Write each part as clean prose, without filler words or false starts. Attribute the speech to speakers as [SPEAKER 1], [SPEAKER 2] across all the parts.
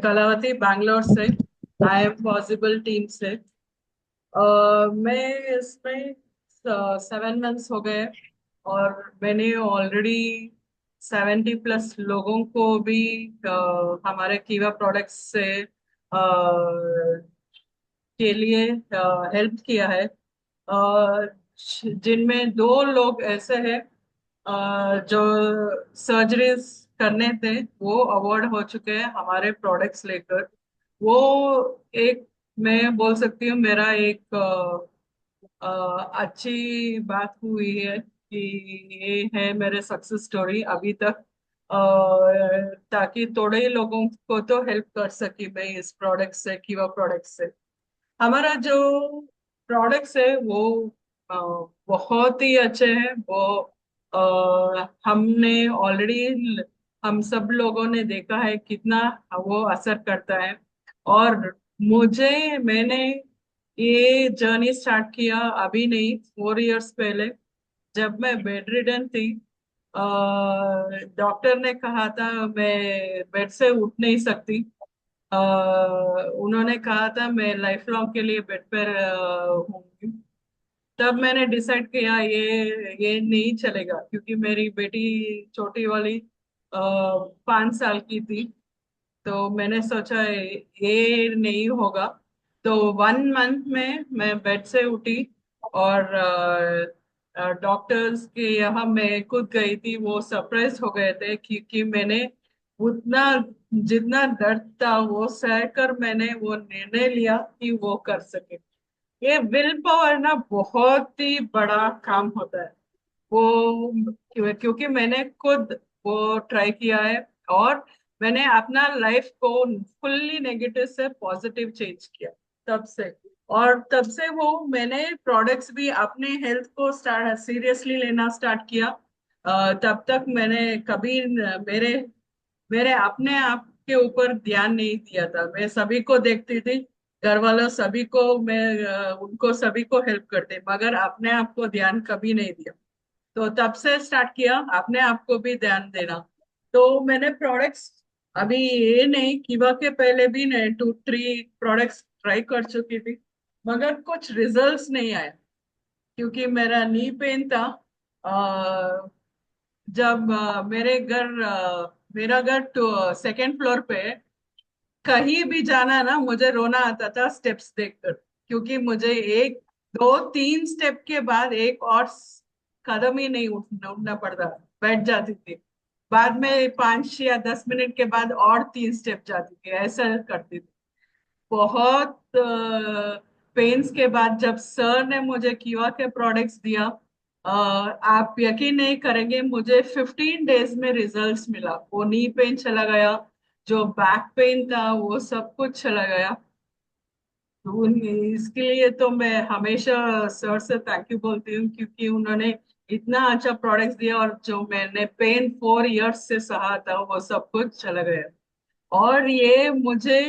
[SPEAKER 1] कलावती बैंगलोर से। आई am possible team से। मैं इसमें 7 मंथ्स हो गए और मैंने ऑलरेडी 70+ लोगों को भी हमारे कीवा प्रोडक्ट्स से के लिए हेल्प किया है। जिनमें 2 लोग ऐसे हैं जो सर्जरीज करने थे, वो अवार्ड हो चुके हैं हमारे प्रोडक्ट्स लेकर। वो एक, मैं बोल सकती हूँ, मेरा एक अच्छी बात हुई है कि ये है मेरे सक्सेस स्टोरी अभी तक। ताकि थोड़े ही लोगों को तो हेल्प कर सकी मैं इस प्रोडक्ट से, कीवा प्रोडक्ट से। हमारा जो प्रोडक्ट्स है वो अ, बहुत ही अच्छे हैं। वो हमने ऑलरेडी, हम सब लोगों ने देखा है कितना वो असर करता है। और मैंने ये जर्नी स्टार्ट किया अभी नहीं, 4 इयर्स पहले, जब मैं बेड रिडन थी। डॉक्टर ने कहा था मैं बेड से उठ नहीं सकती। अ, उन्होंने कहा था मैं लाइफ लॉन्ग के लिए बेड पर होंगी। तब मैंने डिसाइड किया ये नहीं चलेगा, क्योंकि मेरी बेटी छोटी वाली 5 साल की थी। तो मैंने सोचा ये नहीं होगा। तो 1 मंथ में मैं बेड से उठी और डॉक्टर्स के यहाँ मैं खुद गई थी। वो सरप्राइज हो गए थे क्योंकि मैंने उतना, जितना दर्द था वो सह कर मैंने वो निर्णय लिया कि वो कर सके। ये विल पावर ना बहुत ही बड़ा काम होता है। वो क्योंकि मैंने खुद वो ट्राई किया है। और मैंने अपना लाइफ को फुल्ली नेगेटिव से पॉजिटिव चेंज किया तब से। और तब से वो मैंने प्रोडक्ट्स भी अपने हेल्थ को स्टार्ट सीरियसली लेना स्टार्ट किया। तब तक मैंने कभी मेरे मेरे अपने आप के ऊपर ध्यान नहीं दिया था। मैं सभी को देखती थी, घर वालों सभी को, मैं उनको सभी को हेल्प करते, मगर अपने आप को ध्यान कभी नहीं दिया। तो तब से स्टार्ट किया अपने आप को भी ध्यान देना। तो मैंने प्रोडक्ट्स, अभी ये नहीं, कीवा के पहले भी मैं 2-3 प्रोडक्ट्स ट्राई कर चुकी थी, मगर कुछ रिजल्ट्स नहीं आए क्योंकि मेरा नी पेन था। अ, जब मेरा घर तो सेकेंड फ्लोर पे है। कहीं भी जाना ना, मुझे रोना आता था स्टेप्स देखकर, क्योंकि मुझे 1, 2, 3 स्टेप के बाद एक और कदम ही नहीं उठना पड़ता, बैठ जाती थी। बाद में 5 या 10 मिनट के बाद और 3 स्टेप जाती थी, ऐसा करती थी। बहुत पेन्स के बाद जब सर ने मुझे कीवा के प्रोडक्ट्स दिया, आप यकीन नहीं करेंगे, मुझे 15 डेज में रिजल्ट्स मिला। वो नी पेन चला गया, जो बैक पेन था वो सब कुछ चला गया। इसके लिए तो मैं हमेशा सर से थैंक यू बोलती हूँ, क्योंकि उन्होंने इतना अच्छा प्रोडक्ट्स दिया और जो मैंने पेन 4 इयर्स से सहा था वो सब कुछ चला गया। और ये मुझे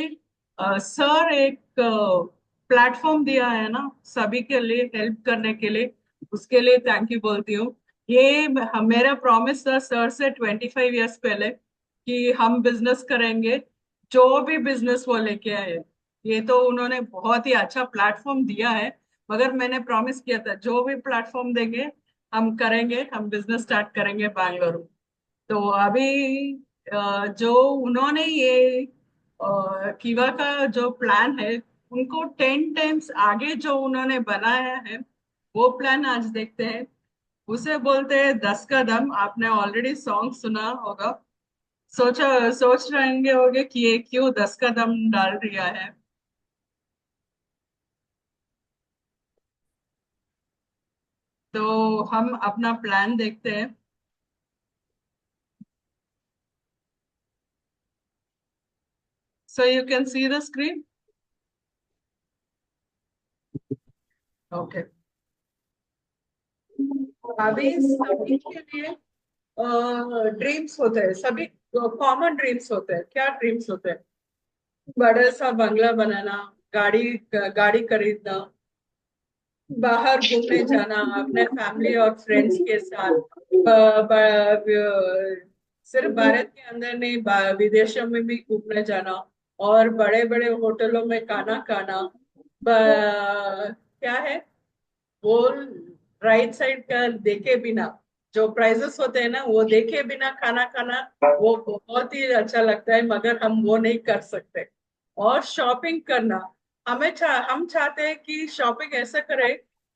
[SPEAKER 1] सर एक प्लेटफॉर्म दिया है ना सभी के लिए हेल्प करने के लिए, उसके लिए थैंक यू बोलती हूँ। ये मेरा प्रॉमिस था सर से 25 इयर्स पहले कि हम बिजनेस करेंगे, जो भी बिजनेस वो लेके आए। ये तो उन्होंने बहुत ही अच्छा प्लेटफॉर्म दिया है, मगर मैंने प्रॉमिस किया था जो भी प्लेटफॉर्म देंगे हम करेंगे, हम बिजनेस स्टार्ट करेंगे बैंगलोर में। तो अभी जो उन्होंने ये कीवा का जो प्लान है, उनको 10 टाइम्स आगे जो उन्होंने बनाया है, वो प्लान आज देखते हैं। उसे बोलते हैं 10 कदम। आपने ऑलरेडी सॉन्ग सुना होगा। सोच रहेंगे होगे कि ये क्यों 10 कदम डाल दिया है। तो हम अपना प्लान देखते हैं। So you can see the screen. Okay. अभी सभी के लिए ड्रीम्स होते हैं, सभी कॉमन ड्रीम्स होते हैं। क्या ड्रीम्स होते हैं? बड़ा सा बंगला बनाना, गाड़ी गाड़ी खरीदना, बाहर घूमने जाना अपने फैमिली और फ्रेंड्स के साथ। सिर्फ भारत के अंदर नहीं, विदेशों में भी घूमने जाना। और बड़े बड़े होटलों में खाना खाना, क्या है वो, राइट साइड का देखे बिना, जो प्राइजेस होते हैं ना वो देखे बिना खाना खाना, वो बहुत ही अच्छा लगता है, मगर हम वो नहीं कर सकते। और शॉपिंग करना, हम चाहते हैं कि शॉपिंग ऐसा करे,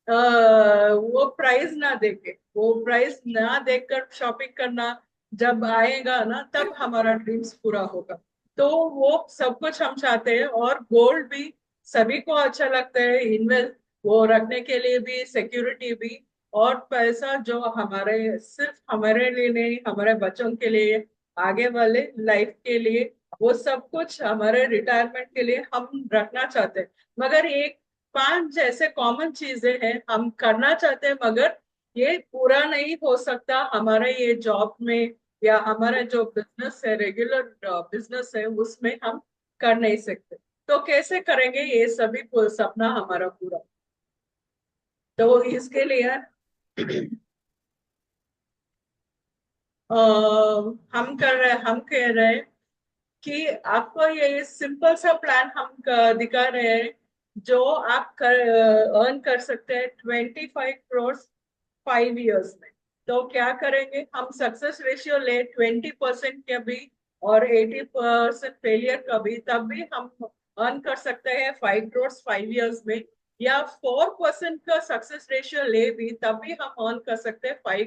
[SPEAKER 1] वो प्राइस ना देखे, वो प्राइस ना देखकर शॉपिंग करना, जब आएगा ना तब हमारा ड्रीम्स पूरा होगा। तो वो सब कुछ हम चाहते हैं। और गोल्ड भी सभी को अच्छा लगता है, इन्वेस्ट वो रखने के लिए भी, सिक्योरिटी भी। और पैसा जो हमारे, सिर्फ हमारे लिए नहीं, हमारे बच्चों के लिए, आगे वाले लाइफ के लिए, वो सब कुछ हमारे रिटायरमेंट के लिए हम रखना चाहते हैं। मगर एक पांच जैसे कॉमन चीजें हैं हम करना चाहते हैं, मगर ये पूरा नहीं हो सकता हमारे ये जॉब में, या हमारा जो बिजनेस है, रेगुलर बिजनेस है, उसमें हम कर नहीं सकते। तो कैसे करेंगे ये सभी सपना हमारा पूरा? तो इसके लिए अ, हम कह रहे हैं कि आपको ये सिंपल सा प्लान हम दिखा रहे हैं, जो आप अर्न कर सकते हैं 25 करोड़ 5 इयर्स में। तो क्या करेंगे, हम सक्सेस रेशियो ले 20% का भी और 80% फेलियर का भी, तब भी हम अर्न कर सकते हैं 5 करोड़ 5 इयर्स में। या 4% का सक्सेस रेशियो ले भी, तब भी हम अर्न कर सकते हैं 1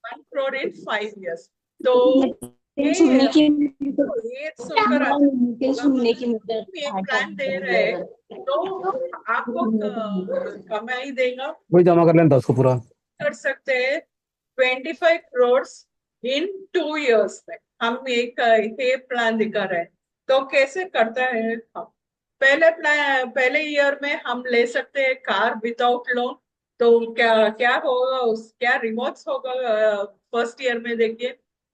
[SPEAKER 1] करोड़ इन 5 इयर्स। तो ये
[SPEAKER 2] सुनने की
[SPEAKER 1] ये सुनकर अच्छा होगा,
[SPEAKER 2] सुनने
[SPEAKER 1] मगर
[SPEAKER 2] की मुझे
[SPEAKER 1] ये
[SPEAKER 2] हार्ट
[SPEAKER 1] प्लान दे रहे हैं, तो आपको कमाई देगा,
[SPEAKER 2] वही जमा कर लेना था उसको पूरा।
[SPEAKER 1] कर सकते हैं 25 करोड़ इन 2 इयर्स में। हम एक ये प्लान दिखा रहे हैं। तो कैसे करता है हम? पहले ईयर में हम ले सकते हैं कार विदाउट लोन। तो क्या क्या होगा, उस क्या रिवॉर्ड्स होगा फर्स्ट ईयर में? देखिए,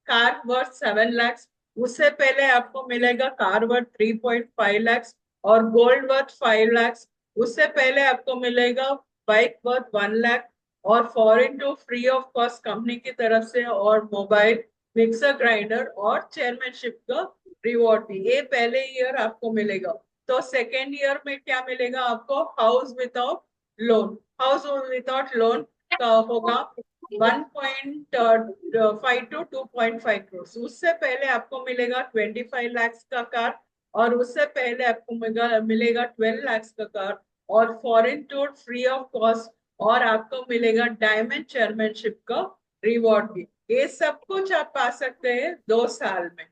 [SPEAKER 1] कार वर्थ 7 लाख, उससे पहले आपको मिलेगा कार वर्थ 3.5 लाख, और गोल्ड वर्थ 5 लाख। उससे पहले आपको मिलेगा बाइक वर्थ 1 लाख, और foreign to free of cost company की तरफ से, और मोबाइल, मिक्सर ग्राइंडर और चेयरमैनशिप का रिवॉर्ड भी, ये पहले ईयर आपको मिलेगा। तो सेकेंड ईयर में क्या मिलेगा आपको? House without loan. House without loan का होगा 1.5 to 2.5 करोड़। उससे पहले आपको मिलेगा 25 लाख का कार, और उससे पहले आपको मिलेगा 12 लाख का कार, और foreign tour free of cost, और आपको मिलेगा डायमंड चेयरमैनशिप का रिवॉर्ड भी। ये सब कुछ आप पा सकते हैं 2 साल में।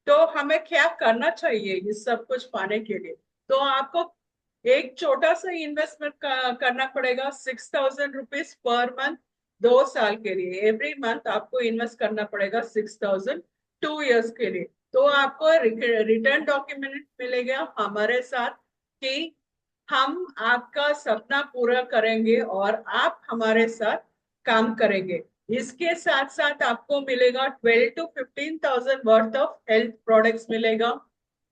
[SPEAKER 1] तो हमें क्या करना चाहिए ये सब कुछ पाने के लिए? तो आपको एक छोटा सा इन्वेस्टमेंट करना पड़ेगा, 6,000 रुपीज पर मंथ, 2 साल के लिए। एवरी मंथ आपको इन्वेस्ट करना पड़ेगा 6,000, 2 इयर्स के लिए। तो आपको रिटर्न डॉक्यूमेंट मिलेगा हमारे साथ कि हम आपका सपना पूरा करेंगे और आप हमारे साथ काम करेंगे। इसके साथ साथ आपको मिलेगा 12 to 15,000 worth of health products मिलेगा,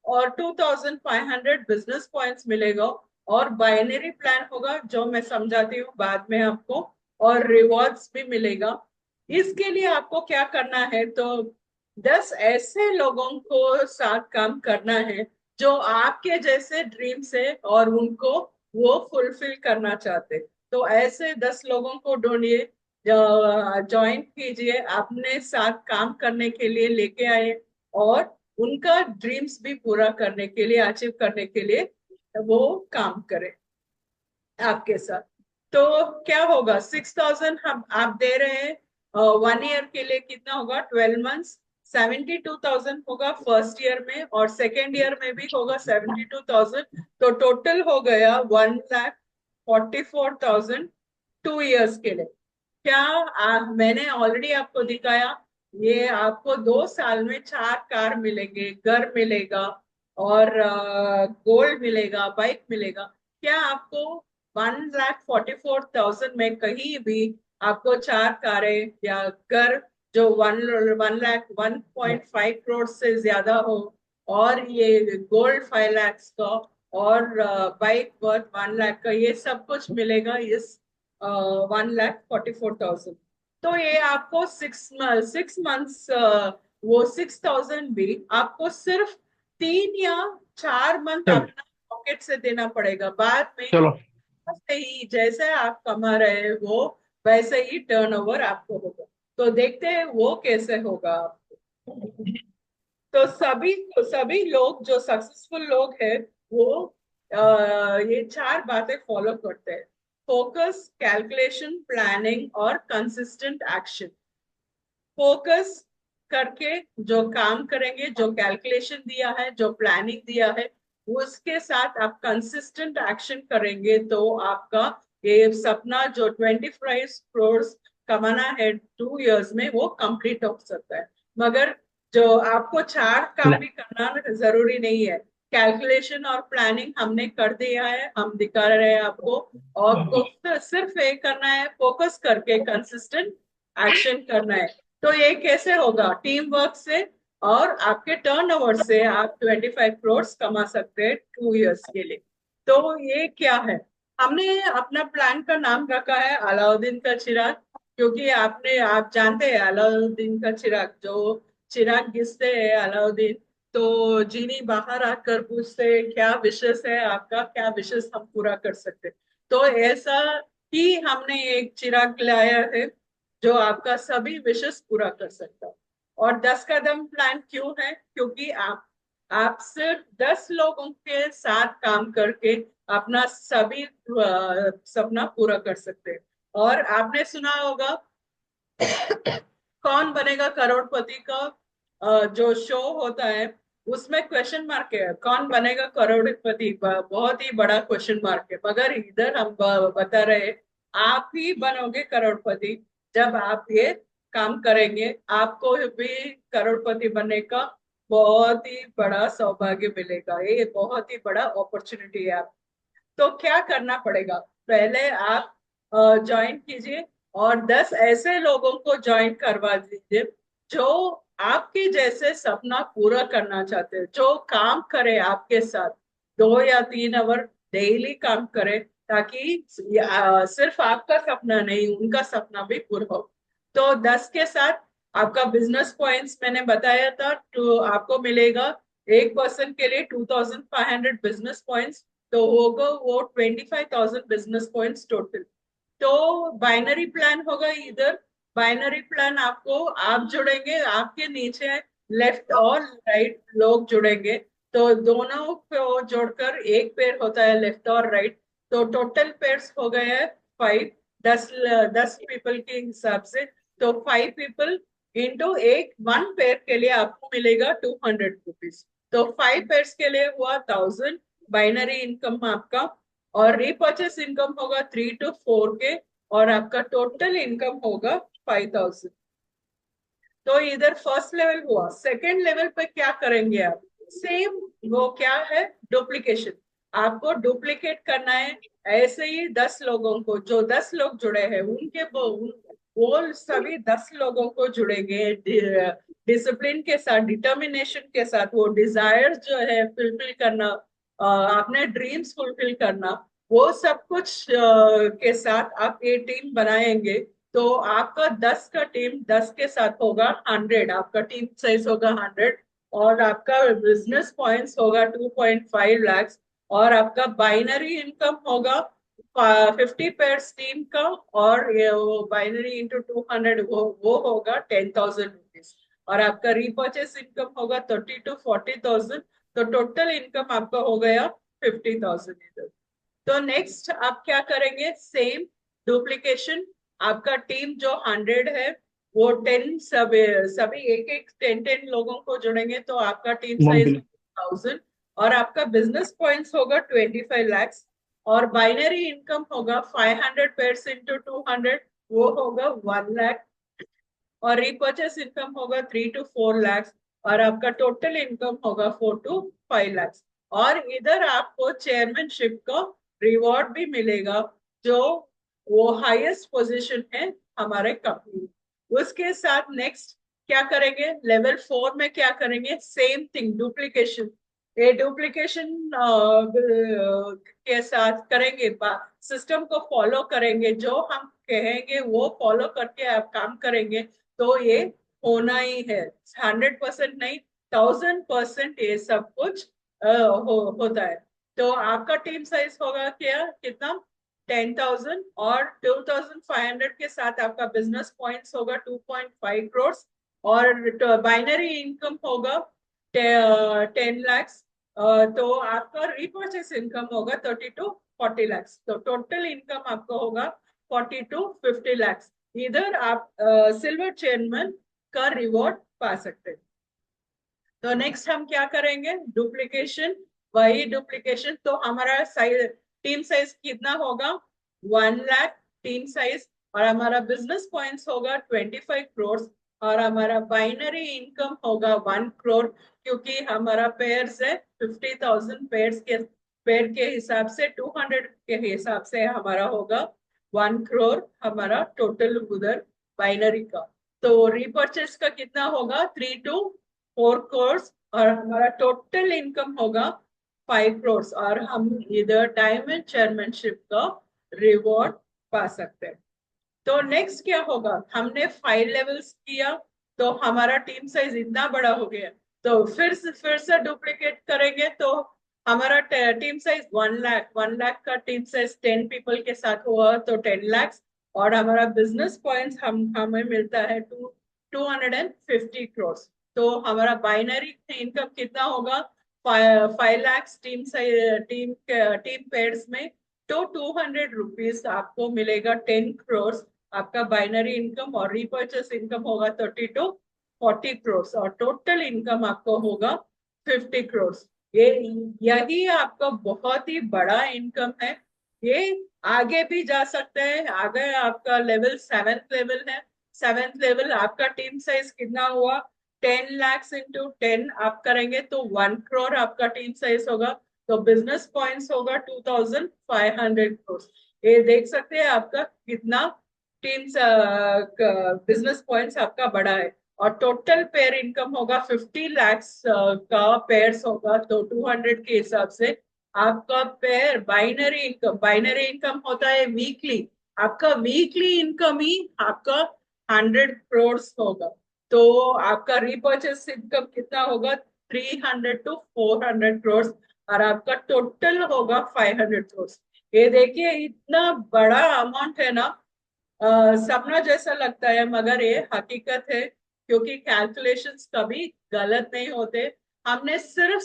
[SPEAKER 1] और 2,500 बिजनेस पॉइंट्स मिलेगा, और बाइनरी प्लान होगा जो मैं समझाती हूँ बाद में आपको, और रिवॉर्ड्स भी मिलेगा। इसके लिए आपको क्या करना है, तो 10 ऐसे लोगों को साथ काम करना है जो आपके जैसे ड्रीम्स है और उनको वो फुलफिल करना चाहते। तो ऐसे 10 लोगों को ढूंढिए, ज्वाइन कीजिए, अपने साथ काम करने के लिए लेके आए, और उनका ड्रीम्स भी पूरा करने के लिए, अचीव करने के लिए वो काम करें आपके साथ। तो क्या होगा, 6,000 हम आप दे रहे हैं 1 ईयर के लिए, कितना होगा? 12 मंथ्स, 72,000 होगा फर्स्ट ईयर में, और सेकेंड ईयर में भी होगा 72,000। तो टोटल हो गया 1,44,000 2 इयर्स के लिए। क्या मैंने ऑलरेडी आपको दिखाया, ये आपको 2 साल में 4 कार मिलेंगे, घर मिलेगा, और गोल्ड मिलेगा, बाइक मिलेगा। क्या आपको 1,44,000 में कहीं भी आपको 4 कारें या घर, जो 1 लाख 1.5 करोड़ से ज्यादा हो, और ये गोल्ड 5 लाख का, और बाइक वर्थ 1 लाख का, ये सब कुछ मिलेगा इस 1,44,000? तो ये आपको 6 मंथ्स, वो 6,000 भी आपको सिर्फ 3 या 4 मंथ
[SPEAKER 2] चल
[SPEAKER 1] अपना पॉकेट से देना पड़ेगा। बाद में
[SPEAKER 2] चलो।
[SPEAKER 1] वैसे ही जैसे आप कमा रहे हो वैसे ही टर्नओवर आपको होगा। तो देखते हैं वो कैसे होगा आपको। तो सभी सभी लोग जो सक्सेसफुल लोग हैं वो ये 4 बातें फॉलो करते हैं। फोकस, कैलकुलेशन, प्लानिंग और कंसिस्टेंट एक्शन। फोकस करके जो काम करेंगे, जो कैलकुलेशन दिया है, जो प्लानिंग दिया है, उसके साथ आप कंसिस्टेंट एक्शन करेंगे तो आपका ये सपना जो 25 करोड़ कमाना है 2 इयर्स में वो कंप्लीट हो सकता है। मगर जो आपको 4 काम
[SPEAKER 2] ले।
[SPEAKER 1] भी करना जरूरी नहीं है। कैलकुलेशन और प्लानिंग हमने कर दिया है, हम दिखा रहे हैं आपको। और आपको सिर्फ एक करना है, फोकस करके कंसिस्टेंट एक्शन करना है। तो ये कैसे होगा? टीम वर्क से और आपके टर्नओवर से आप 25 करोड़ कमा सकते हैं 2 इयर्स के लिए। तो ये क्या है? हमने अपना प्लान का नाम रखा है अलाउद्दीन का चिराग। क्योंकि आप जानते हैं अलाउद्दीन का चिराग, जो चिराग घिसते हैं अलाउद्दीन तो जीनी बाहर आकर पूछते क्या विशेष है आपका, क्या विशेष हम पूरा कर सकते हैं। तो ऐसा ही हमने एक चिराग लाया है जो आपका सभी विशेष पूरा कर सकता है। और 10 कदम प्लान क्यों है? क्योंकि आप सिर्फ 10 लोगों के साथ काम करके अपना सभी सपना पूरा कर सकते हैं। और आपने सुना होगा कौन बनेगा करोड़पति का जो शो होता है उसमें क्वेश्चन मार्क है, कौन बनेगा करोड़पति, बहुत ही बड़ा क्वेश्चन मार्क है। मगर इधर हम बता रहे आप ही बनोगे करोड़पति जब आप ये काम करेंगे। आपको भी करोड़पति बनने का बहुत ही बड़ा सौभाग्य मिलेगा, ये बहुत ही बड़ा अपॉर्चुनिटी है। तो क्या करना पड़ेगा? पहले आप ज्वाइन कीजिए और 10 ऐसे लोगों को ज्वाइन करवा दीजिए जो आपके जैसे सपना पूरा करना चाहते हैं, जो काम करे आपके साथ 2 या 3 आवर डेली काम करे, ताकि सिर्फ आपका सपना नहीं उनका सपना भी पूरा हो। तो 10 के साथ आपका बिजनेस पॉइंट्स मैंने बताया था, तो आपको मिलेगा एक पर्सन के लिए 2500 बिजनेस पॉइंट्स। तो होगा वो 25,000 बिजनेस पॉइंट्स टोटल। तो बाइनरी प्लान होगा इधर। बाइनरी प्लान आपको आप जुड़ेंगे, आपके नीचे लेफ्ट और राइट लोग जुड़ेंगे। तो दोनों को जोड़कर एक पेयर होता है, लेफ्ट और राइट। तो टोटल पेयर्स हो गए हैं 5। 10 10 पीपल के हिसाब से। तो 5 पीपल इंटू एक 1 पेयर के लिए आपको मिलेगा 200 रुपीज। तो 5 पेयर्स के लिए हुआ 1000 बाइनरी इनकम आपका। और रीपर्चेस इनकम होगा 3 to 4 के। और आपका टोटल इनकम होगा 5000। तो इधर फर्स्ट लेवल हुआ। सेकंड लेवल पे क्या करेंगे आप? सेम, वो क्या है? डुप्लीकेशन। आपको डुप्लीकेट करना है। ऐसे ही 10 लोगों को, जो 10 लोग जुड़े हैं उनके वो सभी 10 लोगों को जुड़ेंगे डिसिप्लिन के साथ, डिटर्मिनेशन के साथ, वो डिजायर जो है फुलफिल करना, अपने ड्रीम्स फुलफिल करना, वो सब कुछ के साथ आप ये टीम बनाएंगे। तो आपका 10 का टीम 10 के साथ होगा 100, आपका टीम साइज होगा 100। और आपका बिजनेस पॉइंट्स होगा 2.5 लाख। और आपका बाइनरी इनकम होगा 50 पेयर्स टीम का। और ये वो बाइनरी इंटू 200 वो होगा 10,000 रुपीज। और आपका रीपर्चेस इनकम होगा 30 to 40,000। तो टोटल इनकम आपका हो गया 50,000 इधर। तो नेक्स्ट आप क्या करेंगे? Same duplication. आपका टीम जो 100 है वो 10 सभी एक एक 10 10 लोगों को जोड़ेंगे तो आपका टीम साइज
[SPEAKER 2] मम्मी।
[SPEAKER 1] 1000। और आपका बिजनेस पॉइंट्स होगा 25 lakhs। और बाइनरी इनकम होगा 500 पेयर्स इंटू 200, वो होगा 1 लाख। और रिपर्चेस इनकम होगा 3 to 4 lakhs। और आपका टोटल इनकम होगा 4 to 5 lakhs। और इधर आपको चेयरमैनशिप का रिवॉर्ड भी मिलेगा, जो वो हाईएस्ट पोजीशन है हमारे कंपनी। उसके साथ नेक्स्ट क्या करेंगे? लेवल 4 में क्या करेंगे? Same thing, duplication. ये डुप्लीकेशन के साथ करेंगे, सिस्टम को फॉलो करेंगे, जो हम कहेंगे वो फॉलो करके आप काम करेंगे तो ये होना ही है। 100% नहीं, 1000% ये सब कुछ होता है। तो आपका टीम साइज होगा क्या, कितना, 10,000, और 2,500 के साथ आपका बिजनेस पॉइंट्स होगा 2.5 करोड़, और बाइनरी इनकम होगा 10 लाख। तो आपका रिपर्चेस इनकम होगा 30 to 40 लाख। तो टोटल इनकम आपको होगा 40 to 50 लाख। इधर आप सिल्वर चेयरमैन का रिवॉर्ड पा सकते हैं। तो नेक्स्ट हम क्या करेंगे, डुप्लीकेशन। वही डुप्लीकेशन, तो हमारा साइज, टीम साइज कितना होगा, 1 लाख टीम साइज, और हमारा बिजनेस पॉइंट्स होगा 25 करोड़, और हमारा बाइनरी इनकम होगा 1 करोड़, क्योंकि हमारा पेयर्स है 50,000 पेयर के हिसाब से 200 के हिसाब से हमारा होगा 1 करोड़ हमारा टोटल उधर बाइनरी का। तो रिपर्चेस का कितना होगा, 3 to 4 करोड़, और हमारा टोटल इनकम होगा 5 करोड़, और हम इधर डायमंड चेयरमैनशिप का रिवॉर्ड पा सकते हैं। तो नेक्स्ट क्या होगा, हमने 5 लेवल्स किया, तो हमारा टीम साइज इतना बड़ा हो गया, तो फिर से डुप्लीकेट करेंगे, तो हमारा टीम साइज 1 लाख, 1 लाख का टीम साइज 10 पीपल के साथ हुआ तो 10 लाख, और हमारा बिजनेस पॉइंट्स हमें मिलता है 250 करोड़। तो हमारा बाइनरी इनकम कितना होगा, 5 लाख टीम पेयर्स में, तो 200 रुपीज आपको मिलेगा, 10 करोड़ आपका बाइनरी इनकम, और रिपर्चेस इनकम होगा 30 to 40 करोड़, और टोटल इनकम आपको होगा 50 करोड़। ये यही आपका बहुत ही बड़ा इनकम है। ये आगे भी जा सकते हैं, आगे आपका लेवल 7th लेवल है। 7th लेवल आपका टीम साइज कितना हुआ, 10 लाख इंटू 10 आप करेंगे तो 1 करोड़ आपका टीम साइज होगा, तो बिजनेस पॉइंट्स होगा 2,500 करोड़। ये देख सकते हैं आपका कितना टीम्स बिजनेस पॉइंट्स आपका बड़ा है। और टोटल पेयर इनकम होगा 50 लाख का पेयर्स होगा, तो 200 के हिसाब से आपका पेयर बाइनरी इनकम होता है वीकली। आपका वीकली इनकम ही आपका 100 करोड़ होगा। तो आपका रिपर्चेस इनकम कितना होगा, 300 to 400 करोड़, और आपका टोटल होगा 500 करोड़। ये देखिए इतना बड़ा अमाउंट है ना, सपना जैसा लगता है, मगर ये हकीकत है, क्योंकि कैलकुलेशंस कभी गलत नहीं होते। हमने सिर्फ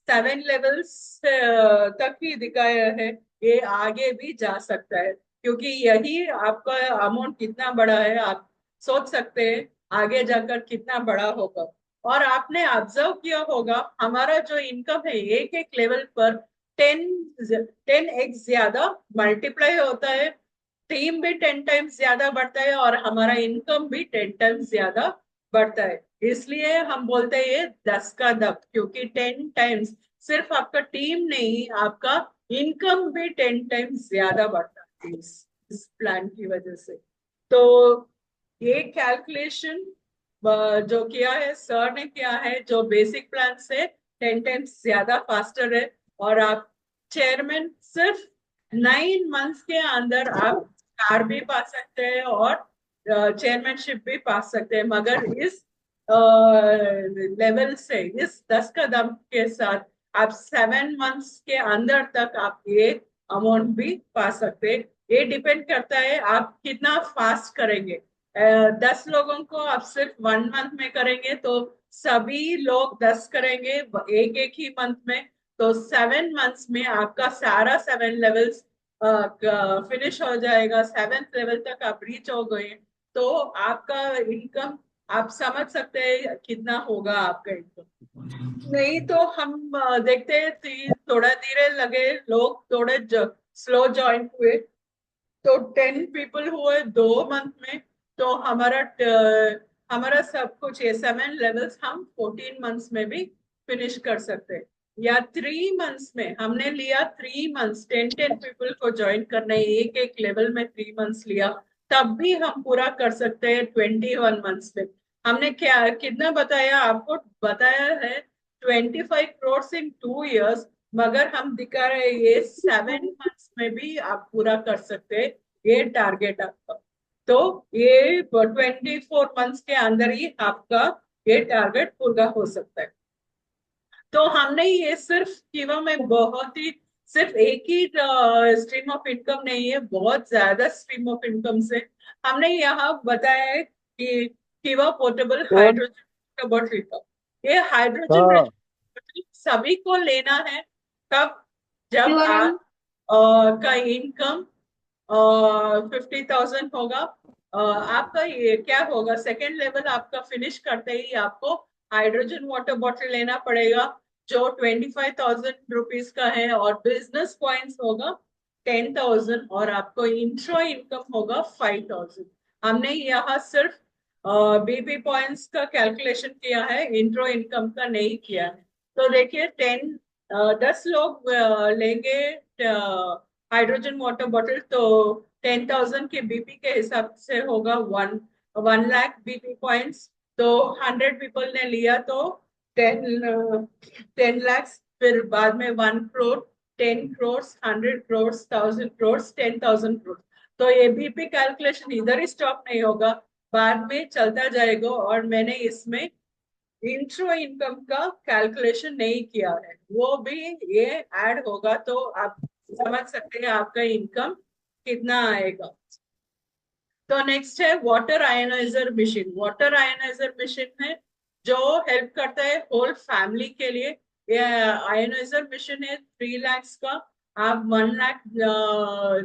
[SPEAKER 1] 7 लेवल्स तक ही दिखाया है, ये आगे भी जा सकता है, क्योंकि यही आपका अमाउंट कितना बड़ा है, आप सोच सकते हैं आगे जाकर कितना बड़ा होगा। और आपने ऑब्जर्व किया होगा, हमारा जो इनकम है एक एक लेवल पर 10x ज्यादा मल्टीप्लाई होता है, टीम भी 10 टाइम्स ज्यादा बढ़ता है, और हमारा इनकम भी 10 टाइम्स ज्यादा बढ़ता है। इसलिए हम बोलते हैं ये 10 का 10, क्योंकि 10 टाइम्स सिर्फ आपका टीम नहीं, आपका इनकम भी 10 टाइम्स ज्यादा बढ़ता है इस प्लान की वजह से। तो ये कैलकुलेशन जो किया है सर ने किया है, जो बेसिक प्लान से 10 टाइम्स ज्यादा फास्टर है, और आप चेयरमैन सिर्फ 9 मंथ्स के अंदर आप कार भी पा सकते हैं, और चेयरमैनशिप भी पा सकते हैं, मगर इस लेवल से, इस 10 कदम के साथ आप 7 मंथ्स के अंदर तक आप ये अमाउंट भी पा सकते हैं। ये डिपेंड करता है आप कितना फास्ट करेंगे। 10 लोगों को आप सिर्फ 1 मंथ में करेंगे, तो सभी लोग 10 करेंगे एक एक ही मंथ में, तो 7 मंथ्स में आपका सारा 7 लेवल्स फिनिश हो जाएगा, 7th लेवल तक आप रीच हो गए, तो आपका इनकम आप समझ सकते हैं कितना होगा आपका इनकम। नहीं तो हम देखते हैं थोड़ा धीरे लगे, लोग थोड़े स्लो ज्वाइन हुए, तो 10 पीपल हुए 2 मंथ में, तो हमारा सब कुछ ये 7 लेवल्स हम 14 मंथ्स में भी फिनिश कर सकते हैं। या 3 मंथ्स में, हमने लिया 3 मंथ्स, 10 पीपल को ज्वाइन करना है एक एक लेवल में, 3 मंथ्स लिया, तब भी हम पूरा कर सकते हैं 21 मंथ्स में। हमने क्या कितना बताया आपको, बताया है 25 करोड़ इन 2 इयर्स, मगर हम दिखा रहे हैं ये 7 मंथ्स में भी आप पूरा कर सकते हैं ये टारगेट आपका। तो ये 24 मंथ्स के अंदर ही आपका ये टारगेट पूरा हो सकता है। तो हमने ये सिर्फ कीवा में बहुत ही सिर्फ एक ही स्ट्रीम ऑफ इनकम नहीं है, बहुत ज्यादा स्ट्रीम ऑफ इनकम से हमने यहाँ बताया है कि कीवा पोर्टेबल
[SPEAKER 2] कौन?
[SPEAKER 1] हाइड्रोजन बॉटल का, ये हाइड्रोजन
[SPEAKER 2] हाँ।
[SPEAKER 1] सभी को लेना है। कब? जब
[SPEAKER 2] हाँ।
[SPEAKER 1] आप का इनकम 50,000 होगा। आपका ये क्या होगा, सेकेंड लेवल आपका फिनिश करते ही आपको हाइड्रोजन वाटर बॉटल लेना पड़ेगा जो 25,000 रुपीज का है, और बिजनेस पॉइंट्स होगा 10,000, और आपको इंट्रो इनकम होगा 5,000। हमने यहाँ सिर्फ बीपी पॉइंट्स का कैलकुलेशन किया है, इंट्रो इनकम का नहीं किया है। तो देखिए 10 लोग लेंगे हाइड्रोजन वाटर बॉटल, तो 10,000 के बीपी के हिसाब से होगा 1 लाख बीपी पॉइंट्स। तो 100 पीपल ने लिया तो 10 लैक्स, फिर बाद में 1 करोड़, 10 करोड़, 100 करोड़, 1,000 करोड़, 10,000 करोड़। तो ये बीपी कैलकुलेशन इधर ही स्टॉप नहीं होगा, बाद में चलता जाएगा। और मैंने इसमें इंट्रो इनकम का कैलकुलेशन नहीं किया है, वो भी ये ऐड होगा, तो आप समझ सकते हैं आपका इनकम कितना आएगा। तो नेक्स्ट है water ioniser machine. Water ioniser machine में जो हेल्प करता है होल फैमिली के लिए। ये आयनाइजर मशीन है 3 लैक्स का। आप 1 लाख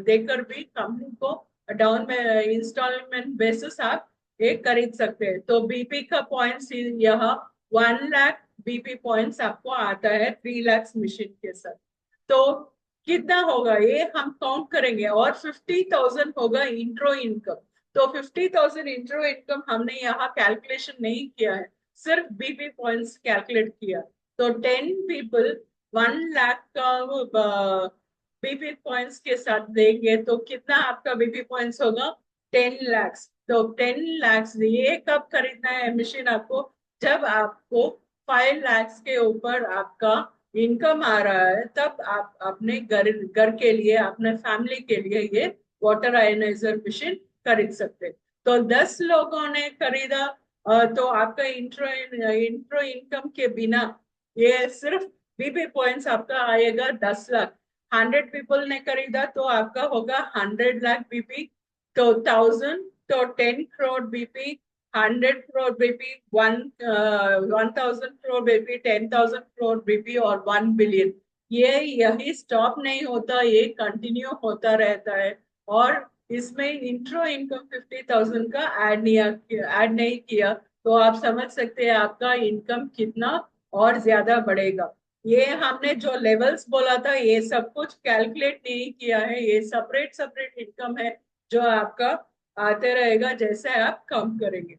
[SPEAKER 1] देकर भी कंपनी को डाउन में इंस्टॉलमेंट बेसिस आप ये खरीद सकते हैं। तो बीपी का पॉइंट्स यह 1 लाख बीपी पॉइंट्स आपको आता है 3 लैक्स मशीन के साथ। तो कितना होगा ये हम काउंट करेंगे, और 50,000 होगा इंट्रो इनकम। तो 50,000 इंट्रो इनकम हमने यहाँ कैलकुलेशन नहीं किया है, सिर्फ बीपी पॉइंट्स कैलकुलेट किया। तो 10 पीपल 1 लाख का बीपी पॉइंट्स के साथ देंगे तो कितना आपका बीपी पॉइंट्स होगा? 10 लैक्स। तो 10 लैक्स ये कब खरीदना है मशीन आपको? जब आपको 5 लैक्स के ऊपर आपका इनकम आ रहा है, तब आप अपने घर घर के लिए, अपने फैमिली के लिए ये वाटर आयनाइजर मशीन खरीद सकते हैं। तो 10 लोगों ने खरीदा, तो आपका इंट्रो इंट्रो इनकम के बिना ये सिर्फ बीपी पॉइंट्स आपका आएगा 10 लाख। 100 पीपल ने खरीदा तो आपका होगा 100 लाख बीपी। तो 1,000, तो 10 crore BP, 100 crore BP, 1,000 crore BP, 10,000 crore BP, और 1 बिलियन। ये यही स्टॉप नहीं होता, ये कंटिन्यू होता रहता है। और इसमें इंट्रो इनकम 50,000 का ऐड नहीं किया, तो आप समझ सकते हैं आपका इनकम कितना और ज्यादा बढ़ेगा। ये हमने जो लेवल्स बोला था ये सब कुछ कैलकुलेट नहीं किया है, ये सेपरेट सेपरेट इनकम है जो आपका आते रहेगा जैसे आप कम करेंगे।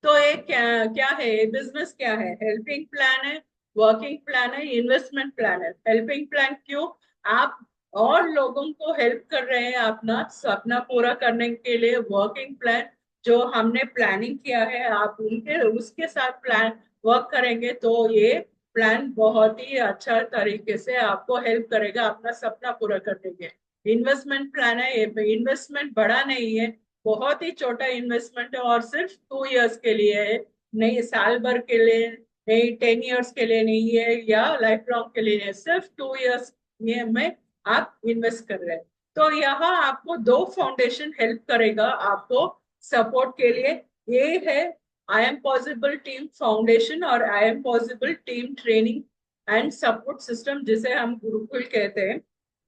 [SPEAKER 1] तो ये क्या क्या है, बिजनेस क्या है? हेल्पिंग प्लान है, वर्किंग प्लान है, इन्वेस्टमेंट प्लान है। हेल्पिंग प्लान क्यों? आप और लोगों को हेल्प कर रहे हैं अपना सपना पूरा करने के लिए। वर्किंग प्लान जो हमने प्लानिंग किया है, आप उनके उसके साथ प्लान वर्क करेंगे तो ये प्लान बहुत ही अच्छा तरीके से आपको हेल्प करेगा अपना सपना पूरा करने के। इन्वेस्टमेंट प्लान है, ये इन्वेस्टमेंट बड़ा नहीं है, बहुत ही छोटा इन्वेस्टमेंट है, और सिर्फ 2 इयर्स के लिए है, नहीं साल भर के लिए, नहीं 10 इयर्स के लिए नहीं है, या लाइफ लॉन्ग के लिए है, सिर्फ 2 इयर्स ये में आप इन्वेस्ट कर रहे हैं। तो यहाँ आपको दो फाउंडेशन हेल्प करेगा आपको सपोर्ट के लिए। ये है I am possible team foundation और I am possible team training and support system, जिसे हम गुरुकुल कहते हैं।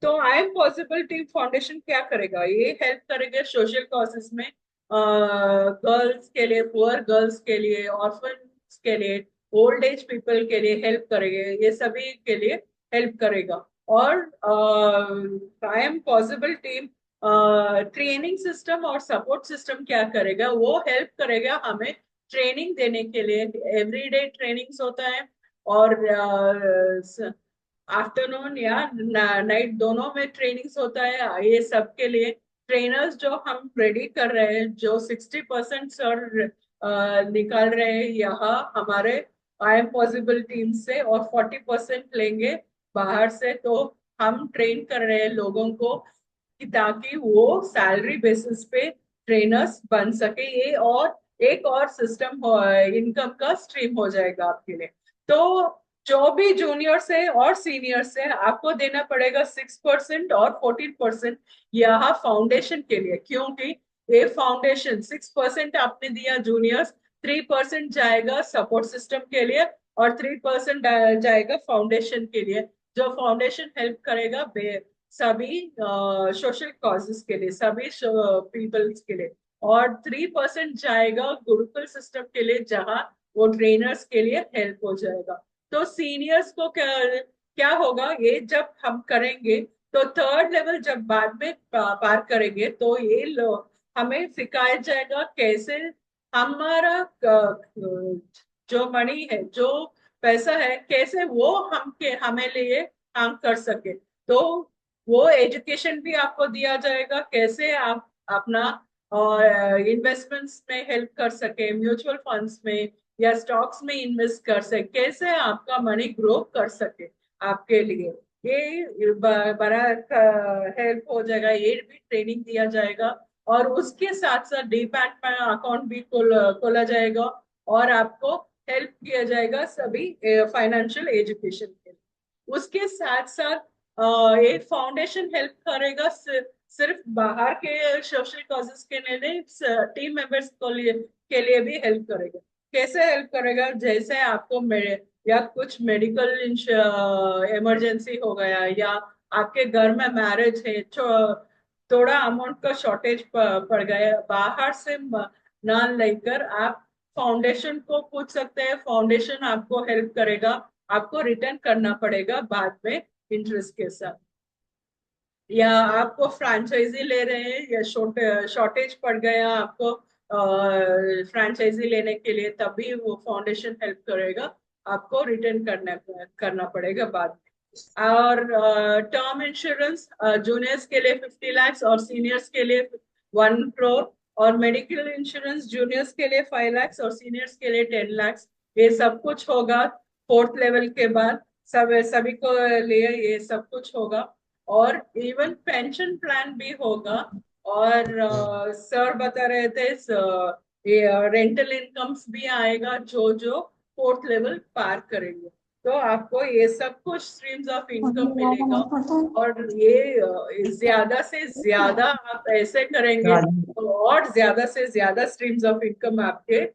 [SPEAKER 1] तो I am possible team foundation क्या करेगा? ये हेल्प करेगा सोशल कॉजेस में, गर्ल्स के लिए, पुअर गर्ल्स के लिए, ऑर्फन्स के लिए, ओल्ड एज पीपल के लिए हेल्प करेगा, ये सभी के लिए हेल्प करेगा। और I am possible team training system और सपोर्ट सिस्टम क्या करेगा? वो हेल्प करेगा हमें ट्रेनिंग देने के लिए। एवरीडे ट्रेनिंग्स होता है, और आफ्टरनून या नाइट दोनों में ट्रेनिंग्स होता है। ये सब के लिए ट्रेनर्स जो हम रेडी कर रहे हैं, जो 60% सर निकाल रहे हैं यहाँ हमारे आई एम पॉसिबल टीम से, और 40% लेंगे बाहर से। तो हम ट्रेन कर रहे हैं लोगों को कि ताकि वो सैलरी बेसिस पे ट्रेनर्स बन सके। ये और एक और सिस्टम इनकम का स्ट्रीम हो जाएगा आपके लिए। तो जो भी जूनियर्स है और सीनियर्स है आपको देना पड़ेगा 6% और 14% यहाँ फाउंडेशन के लिए, क्योंकि ये फाउंडेशन 6% आपने दिया जूनियर्स, 3% जाएगा सपोर्ट सिस्टम के लिए और 3% जाएगा फाउंडेशन के लिए, जो फाउंडेशन हेल्प करेगा सभी सोशल कॉजेस के लिए, सभी पीपल्स के लिए। और 3% जाएगा गुरुकुल सिस्टम के लिए, जहाँ वो ट्रेनर्स के लिए हेल्प हो जाएगा। तो सीनियर्स को क्या क्या होगा, ये जब हम करेंगे तो थर्ड लेवल जब बाद में पार करेंगे तो ये हमें सिखाया जाएगा कैसे हमारा जो मनी है, जो पैसा है, कैसे वो हम के हमें लिए काम कर सके। तो वो एजुकेशन भी आपको दिया जाएगा, कैसे आप अपना और इन्वेस्टमेंट्स में हेल्प कर सके, म्यूचुअल फंड्स में या स्टॉक्स में इन्वेस्ट कर सके, कैसे आपका मनी ग्रो कर सके आपके लिए। ये बड़ा हेल्प हो जाएगा, ये भी ट्रेनिंग दिया जाएगा। और उसके साथ साथ डीमैट अकाउंट भी खोला जाएगा और आपको हेल्प किया जाएगा सभी फाइनेंशियल एजुकेशन के लिए। उसके साथ साथ एक फाउंडेशन हेल्प करेगा सिर्फ बाहर के सोशल कॉजेस के लिए नहीं, टीम मेंबर्स के लिए भी हेल्प करेगा। कैसे हेल्प करेगा, जैसे आपको मेरे या कुछ मेडिकल इमरजेंसी हो गया, या आपके घर में मैरिज है, थोड़ा अमाउंट का शॉर्टेज पड़ गया, बाहर से ना लेकर आप फाउंडेशन को पूछ सकते हैं, फाउंडेशन आपको हेल्प करेगा। आपको रिटर्न करना पड़ेगा बाद में इंटरेस्ट के साथ। या आपको फ्रैंचाइजी ले रहे हैं या शॉर्टेज पड़ गया आपको फ्रैंचाइजी लेने के लिए, तभी वो फाउंडेशन हेल्प करेगा, आपको रिटर्न करना पड़ेगा बाद में। और टर्म इंश्योरेंस जूनियर्स के लिए 50 लाख और सीनियर्स के लिए 1 करोड़, और मेडिकल इंश्योरेंस जूनियर्स के लिए 5 लाख और सीनियर्स के लिए 10 लाख। ये सब कुछ होगा फोर्थ लेवल के बाद, सभी को लिए ये सब कुछ होगा। और इवन पेंशन प्लान भी होगा। और सर बता रहे थे ये रेंटल इनकम्स भी आएगा जो जो फोर्थ लेवल पार करेंगे। तो आपको ये सब कुछ स्ट्रीम्स ऑफ इनकम मिलेगा। और ये ज्यादा से ज्यादा आप ऐसे करेंगे तो और ज्यादा से ज्यादा स्ट्रीम्स ऑफ इनकम आपके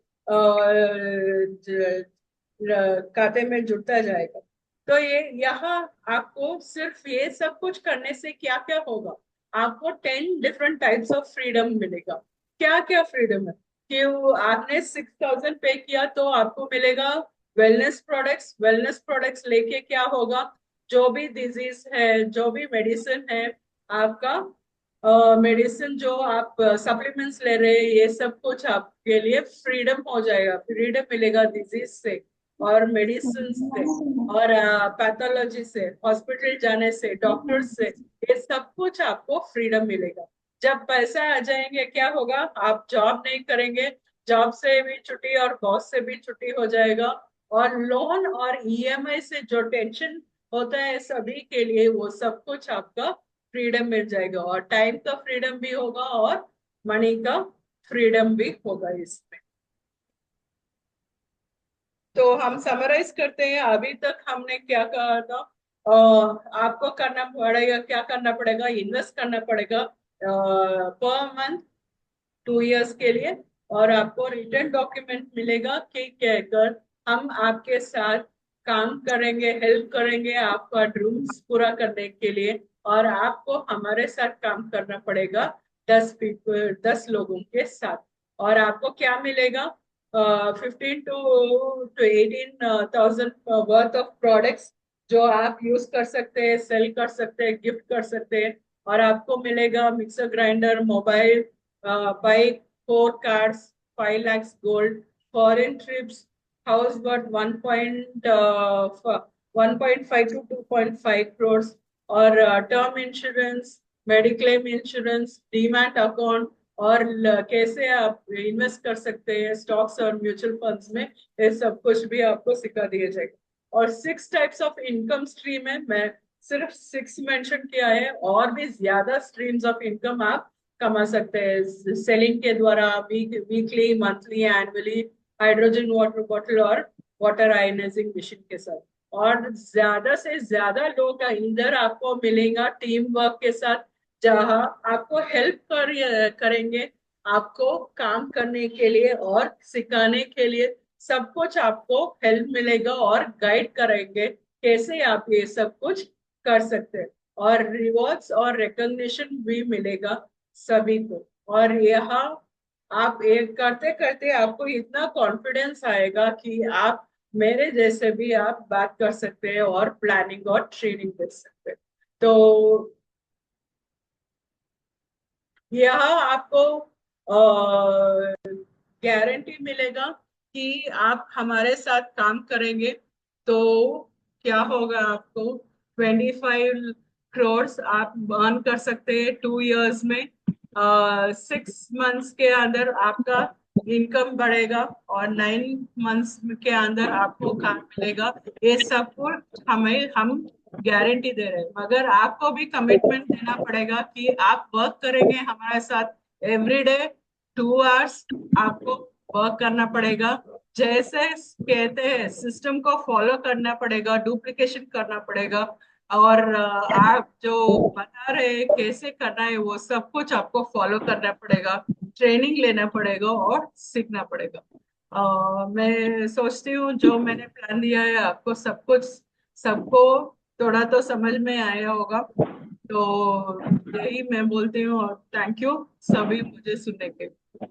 [SPEAKER 1] खाते में जुड़ता जाएगा। तो ये यहाँ आपको सिर्फ ये सब कुछ करने से क्या क्या होगा, आपको 10 डिफरेंट टाइप्स ऑफ फ्रीडम मिलेगा। क्या क्या फ्रीडम है कि आपने 6,000 पे किया तो आपको मिलेगा वेलनेस प्रोडक्ट्स। वेलनेस प्रोडक्ट्स लेके क्या होगा, जो भी डिजीज है, जो भी मेडिसिन है आपका, मेडिसिन जो आप सप्लीमेंट्स ले रहे हैं, ये सब कुछ आपके लिए फ्रीडम हो जाएगा, फ्रीडम मिलेगा डिजीज से और मेडिसिन से और पैथोलॉजी से, हॉस्पिटल जाने से, डॉक्टर से, ये सब कुछ आपको फ्रीडम मिलेगा। जब पैसा आ जाएंगे क्या होगा, आप जॉब नहीं करेंगे, जॉब से भी छुट्टी और बॉस से भी छुट्टी हो जाएगा। और लोन और ईएमआई से जो टेंशन होता है सभी के लिए, वो सब कुछ आपका फ्रीडम मिल जाएगा। और टाइम का फ्रीडम भी होगा और मनी का फ्रीडम भी होगा इसमें। तो हम समराइज करते हैं, अभी तक हमने क्या कहा था। आपको करना पड़ेगा, क्या करना पड़ेगा, इन्वेस्ट करना पड़ेगा पर मंथ 2 इयर्स के लिए। और आपको रिटर्न डॉक्यूमेंट मिलेगा कि कहकर हम आपके साथ काम करेंगे, हेल्प करेंगे आपका ड्रीम्स पूरा करने के लिए। और आपको हमारे साथ काम करना पड़ेगा 10 लोगों के साथ। और आपको क्या मिलेगा, 15 to 18,000 वर्थ ऑफ प्रोडक्ट्स जो आप यूज कर सकते हैं, सेल कर सकते हैं, गिफ्ट कर सकते हैं। और आपको मिलेगा mixer grinder, mobile, bike, 4 cars, 5 lakhs gold, foreign trips, house worth 1.5 to 2.5 crores, और term insurance, mediclaim insurance, demat account, और कैसे आप इन्वेस्ट कर सकते हैं स्टॉक्स और म्यूचुअल फंड्स में, ये सब कुछ भी आपको सिखा दिया जाएगा। और 6 टाइप्स ऑफ इनकम स्ट्रीम है, मैं सिर्फ 6 मेंशन किया है, और भी ज्यादा स्ट्रीम्स ऑफ इनकम आप कमा सकते हैं सेलिंग के द्वारा, weekly, monthly, annually, hydrogen water bottle और वाटर आयनाइजिंग मशीन के साथ। और ज्यादा से ज्यादा लोग इधर आपको मिलेगा टीम वर्क के साथ, जहाँ आपको हेल्प करेंगे, आपको काम करने के लिए और सिखाने के लिए सब कुछ आपको हेल्प मिलेगा और गाइड करेंगे कैसे आप ये सब कुछ कर सकते हैं। और रिवॉर्ड्स और रिकॉग्निशन भी मिलेगा सभी को। और यहाँ आप एक करते करते आपको इतना कॉन्फिडेंस आएगा कि आप मेरे जैसे भी आप बात कर सकते हैं और प्लानिंग और ट्रेनिंग कर सकते हैं। तो यहाँ आपको गारंटी मिलेगा कि आप हमारे साथ काम करेंगे तो क्या होगा, आपको 25 crores आप अर्न कर सकते हैं 2 years में। 6 months के अंदर आपका इनकम बढ़ेगा और 9 months के अंदर आपको काम मिलेगा। ये सब कुछ हमें हम गारंटी दे रहे हैं, मगर आपको भी कमिटमेंट देना पड़ेगा कि आप वर्क करेंगे हमारे साथ एवरी डे 2 hours आपको वर्क करना पड़ेगा। जैसे कहते हैं सिस्टम को फॉलो करना पड़ेगा, डुप्लीकेशन करना पड़ेगा। और आप जो बता रहे हैं कैसे करना है वो सब कुछ आपको फॉलो करना पड़ेगा, ट्रेनिंग लेना पड़ेगा और सीखना पड़ेगा। मैं सोचती हूँ जो मैंने प्लान दिया है आपको सब कुछ, सबको थोड़ा तो समझ में आया होगा। तो यही मैं बोलती हूँ और थैंक यू सभी मुझे सुनने के लिए।